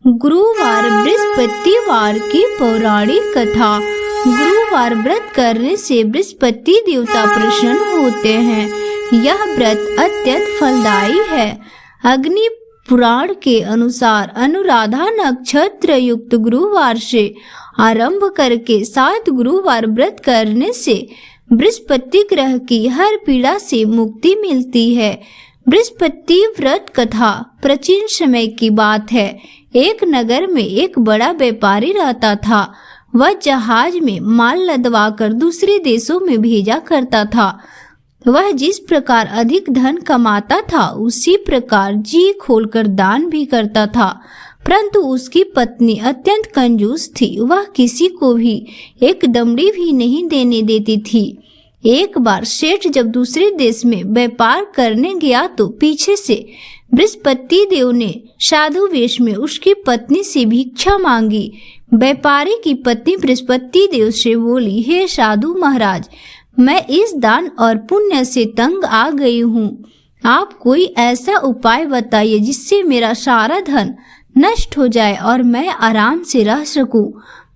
गुरुवार बृहस्पतिवार की पौराणिक कथा। गुरुवार व्रत करने से बृहस्पति देवता प्रसन्न होते हैं। यह व्रत अत्यंत फलदायी है। अग्नि पुराण के अनुसार अनुराधा नक्षत्र युक्त गुरुवार से आरंभ करके 7 गुरुवार व्रत करने से बृहस्पति ग्रह की हर पीड़ा से मुक्ति मिलती है। बृहस्पति व्रत कथा प्राचीन समय की बात है। एक नगर में एक बड़ा व्यापारी रहता था। वह जहाज में माल लदवाकर दूसरे देशों में भेजा करता था। वह जिस प्रकार अधिक धन कमाता था उसी प्रकार जी खोलकर दान भी करता था, परंतु उसकी पत्नी अत्यंत कंजूस थी। वह किसी को भी एक दमड़ी भी नहीं देने देती थी। एक बार सेठ जब दूसरे देश में व्यापार करने गया तो पीछे से बृहस्पति देव ने साधु वेश में उसकी पत्नी से भिक्षा मांगी। व्यापारी की पत्नी बृहस्पति देव से बोली, हे साधु महाराज, मैं इस दान और पुण्य से तंग आ गई हूँ। आप कोई ऐसा उपाय बताइए जिससे मेरा सारा धन नष्ट हो जाए और मैं आराम से रह सकूं।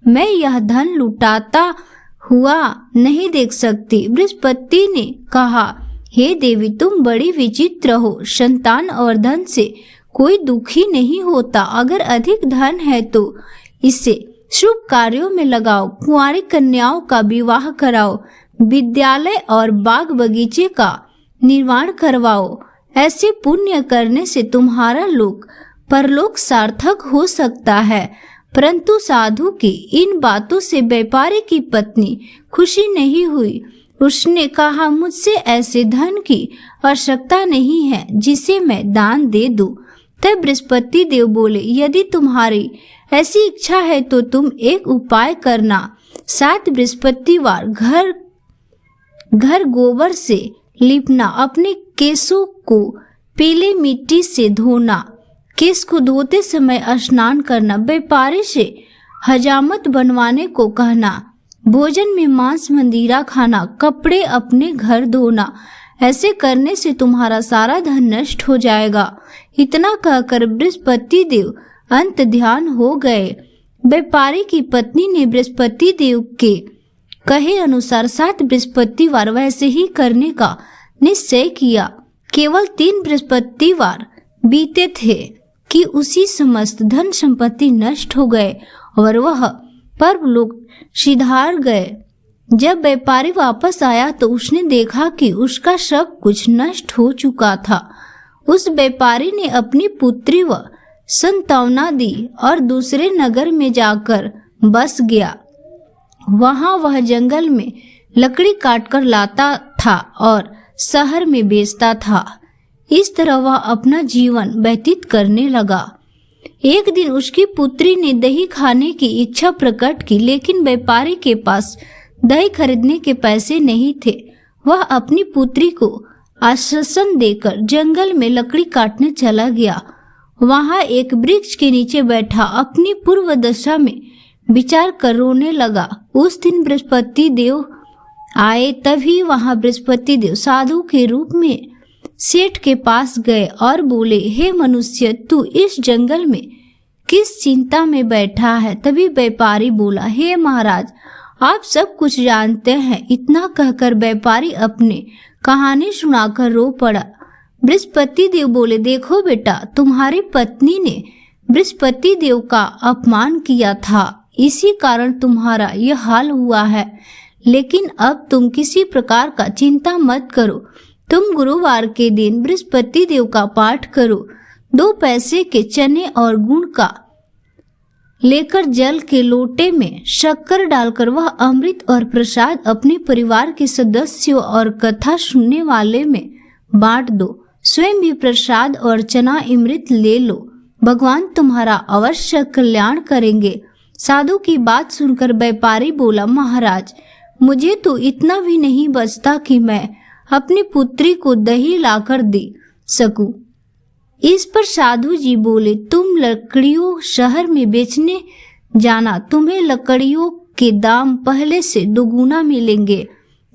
मैं यह धन लुटाता हुआ नहीं देख सकती। बृहस्पति ने कहा, हे देवी, तुम बड़ी विचित्र हो। संतान और धन से कोई दुखी नहीं होता। अगर अधिक धन है तो इसे शुभ कार्यों में लगाओ। कुंवारी कन्याओं का विवाह कराओ। विद्यालय और बाग बगीचे का निर्माण करवाओ। ऐसे पुण्य करने से तुम्हारा लोक परलोक सार्थक हो सकता है। परंतु साधु की इन बातों से व्यापारी की पत्नी खुशी नहीं हुई। उसने कहा, मुझसे ऐसे धन की आवश्यकता नहीं है जिसे मैं दान दे दूं। तब बृहस्पति देव बोले, यदि तुम्हारी ऐसी इच्छा है तो तुम एक उपाय करना। 7 बृहस्पतिवार घर गोबर से लिपना, अपने केशों को पीले मिट्टी से धोना, केश को धोते समय स्नान करना, व्यापारी से हजामत बनवाने को कहना, भोजन में मांस मंदिरा खाना, कपड़े अपने घर धोना। ऐसे करने से तुम्हारा सारा धन नष्ट हो जाएगा। इतना कहकर बृहस्पति देव अंत ध्यान हो गए। व्यापारी की पत्नी ने बृहस्पति देव के कहे अनुसार 7 बृहस्पतिवार वैसे ही करने का निश्चय किया। केवल 3 बृहस्पतिवार बीते थे कि उसी समस्त धन संपत्ति नष्ट हो गए और वह परलोक सिधार गए। जब व्यापारी वापस आया तो उसने देखा कि उसका सब कुछ नष्ट हो चुका था। उस व्यापारी ने अपनी पुत्री व संतावना दी और दूसरे नगर में जाकर बस गया। वहां वह जंगल में लकड़ी काटकर लाता था और शहर में बेचता था। इस तरह वह अपना जीवन व्यतीत करने लगा। एक दिन उसकी पुत्री ने दही खाने की इच्छा प्रकट की, लेकिन व्यापारी के पास दही खरीदने के पैसे नहीं थे। वह अपनी पुत्री को आश्वासन देकर जंगल में लकड़ी काटने चला गया। वहां एक वृक्ष के नीचे बैठा अपनी पूर्व दशा में विचार कर रोने लगा। उस दिन बृहस्पति देव आए। तभी वहां बृहस्पति देव साधु के रूप में सेठ के पास गए और बोले, हे मनुष्य, तू इस जंगल में किस चिंता में बैठा है? तभी व्यापारी बोला, हे महाराज, आप सब कुछ जानते हैं। इतना कहकर व्यापारी अपने कहानी सुनाकर रो पड़ा। बृहस्पति देव बोले, देखो बेटा, तुम्हारी पत्नी ने बृहस्पति देव का अपमान किया था, इसी कारण तुम्हारा यह हाल हुआ है। लेकिन अब तुम किसी प्रकार का चिंता मत करो। तुम गुरुवार के दिन बृहस्पति देव का पाठ करो। 2 पैसे के चने और गुड़ का लेकर जल के लोटे में शक्कर डालकर वह अमृत और प्रसाद अपने परिवार के सदस्यों और कथा सुनने वाले में बांट दो। स्वयं भी प्रसाद और चना अमृत ले लो। भगवान तुम्हारा अवश्य कल्याण करेंगे। साधु की बात सुनकर व्यापारी बोला, महाराज, मुझे तो इतना भी नहीं बचता कि मैं अपनी पुत्री को दही लाकर दे सकूं। इस पर साधु जी बोले, तुम लकड़ियों शहर में बेचने जाना। तुम्हें लकड़ियों के दाम पहले से दोगुना मिलेंगे,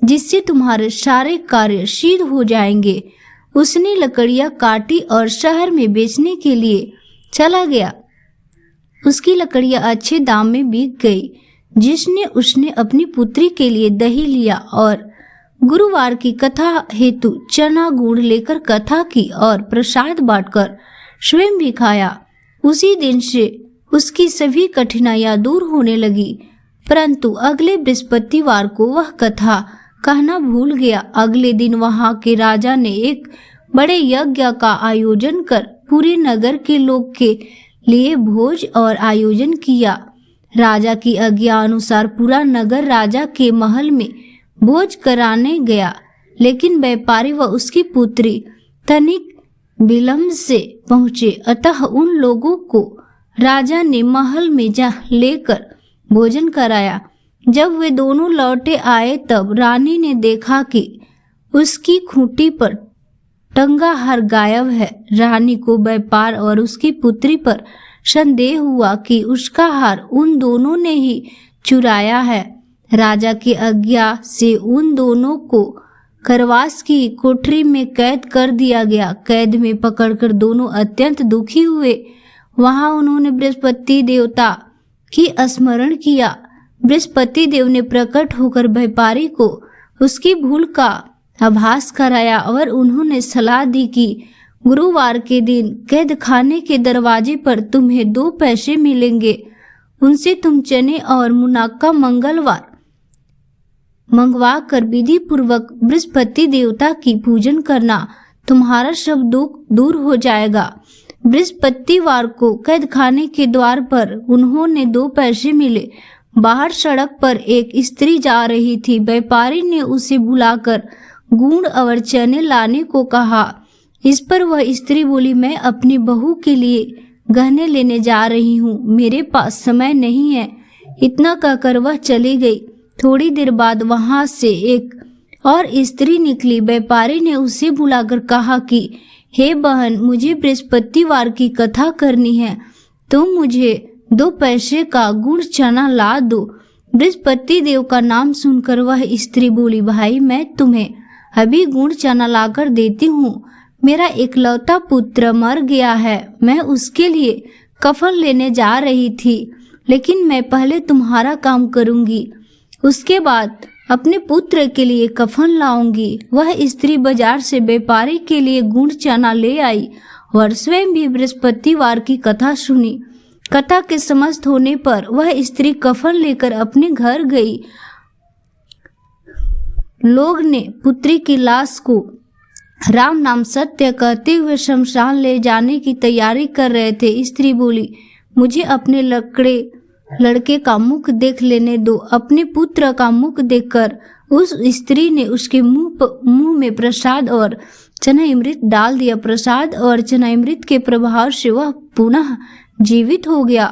जिससे तुम्हारे सारे कार्य सिद्ध हो जाएंगे। उसने लकड़ियां काटी और शहर में बेचने के लिए चला गया। उसकी लकड़ियां अच्छे दाम में बिक गई। जिसने उसने अपनी पुत्री के लिए दही लिया और गुरुवार की कथा हेतु चना गुड़ लेकर कथा की और प्रसाद बांटकर स्वयं भी खाया। उसी दिन से उसकी सभी कठिनाइयां दूर होने लगी। परंतु अगले बृहस्पतिवार को वह कथा कहना भूल गया। अगले दिन वहां के राजा ने एक बड़े यज्ञ का आयोजन कर पूरे नगर के लोग के लिए भोज और आयोजन किया। राजा की आज्ञा अनुसार पूरा नगर राजा के महल में भोज कराने गया, लेकिन व्यापारी व उसकी पुत्री तनिक विलंब से पहुंचे। अतः उन लोगों को राजा ने महल में जा लेकर भोजन कराया। जब वे दोनों लौटे आए तब रानी ने देखा कि उसकी खूंटी पर टंगा हार गायब है। रानी को व्यापार और उसकी पुत्री पर संदेह हुआ कि उसका हार उन दोनों ने ही चुराया है। राजा की आज्ञा से उन दोनों को करवास की कोठरी में कैद कर दिया गया। कैद में पकड़कर दोनों अत्यंत दुखी हुए। वहां उन्होंने बृहस्पति देवता की स्मरण किया। बृहस्पति देव ने प्रकट होकर व्यापारी को उसकी भूल का आभास कराया और उन्होंने सलाह दी कि गुरुवार के दिन कैद खाने के दरवाजे पर तुम्हें 2 पैसे मिलेंगे। उनसे तुम चने और मुनाक्का मंगलवार मंगवा कर विधि पूर्वक बृहस्पति देवता की पूजन करना। तुम्हारा सब दुख दूर हो जाएगा। बृहस्पतिवार को कैद खाने के द्वार पर उन्होंने 2 पैसे मिले। बाहर सड़क पर एक स्त्री जा रही थी। व्यापारी ने उसे बुलाकर गुड़ और चने लाने को कहा। इस पर वह स्त्री बोली, मैं अपनी बहू के लिए गहने लेने जा रही हूँ, मेरे पास समय नहीं है। इतना कहकर वह चली गई। थोड़ी देर बाद वहां से एक और स्त्री निकली। व्यापारी ने उसे बुलाकर कहा कि हे बहन, मुझे बृहस्पतिवार की कथा करनी है, तुम मुझे 2 पैसे का गुड़ चना ला दो। बृहस्पति देव का नाम सुनकर वह स्त्री बोली, भाई मैं तुम्हें अभी गुड़ चना लाकर देती हूँ। मेरा इकलौता पुत्र मर गया है, मैं उसके लिए कफन लेने जा रही थी, लेकिन मैं पहले तुम्हारा काम करूँगी, उसके बाद अपने पुत्र के लिए कफन लाऊंगी। वह स्त्री बाजार से व्यापारी के लिए गुड़ चना ले आई और स्वयं भी बृहस्पतिवार की कथा सुनी। कथा के समाप्त होने पर वह स्त्री कफन लेकर अपने घर गई। लोग ने पुत्री की लाश को राम नाम सत्य कहते हुए शमशान ले जाने की तैयारी कर रहे थे। स्त्री बोली, मुझे अपने लड़के का मुख देख लेने दो। अपने पुत्र का मुख देखकर उस स्त्री ने उसके मुंह में प्रसाद और चनामृत डाल दिया। प्रसाद और चनामृत के प्रभाव से वह पुनः जीवित हो गया।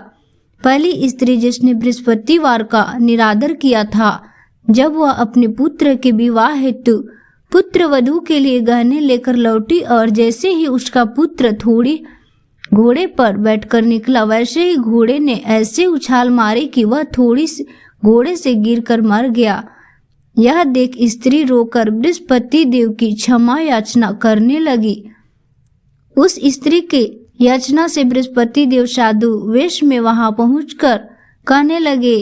पहली स्त्री जिसने बृहस्पतिवार का निरादर किया था, जब वह अपने पुत्र के विवाह हेतु पुत्र वधू के लिए गहने लेकर लौटी और जैसे ही उसका पुत्र थोड़ी घोड़े पर बैठकर निकला, वैसे ही घोड़े ने ऐसे उछाल मारी कि वह थोड़ी घोड़े से गिरकर मर गया। यह देख स्त्री रोकर बृहस्पति देव की क्षमा याचना करने लगी। उस स्त्री के याचना से बृहस्पति देव साधु वेश में वहां पहुंचकर कहने लगे,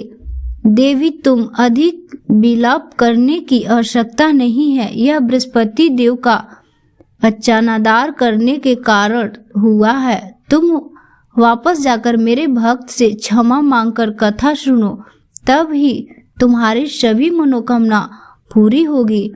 देवी तुम अधिक विलाप करने की आवश्यकता नहीं है। यह बृहस्पति देव का अचानदार करने के कारण हुआ है। तुम वापस जाकर मेरे भक्त से क्षमा मांगकर कथा सुनो, तब ही तुम्हारी सभी मनोकामना पूरी होगी।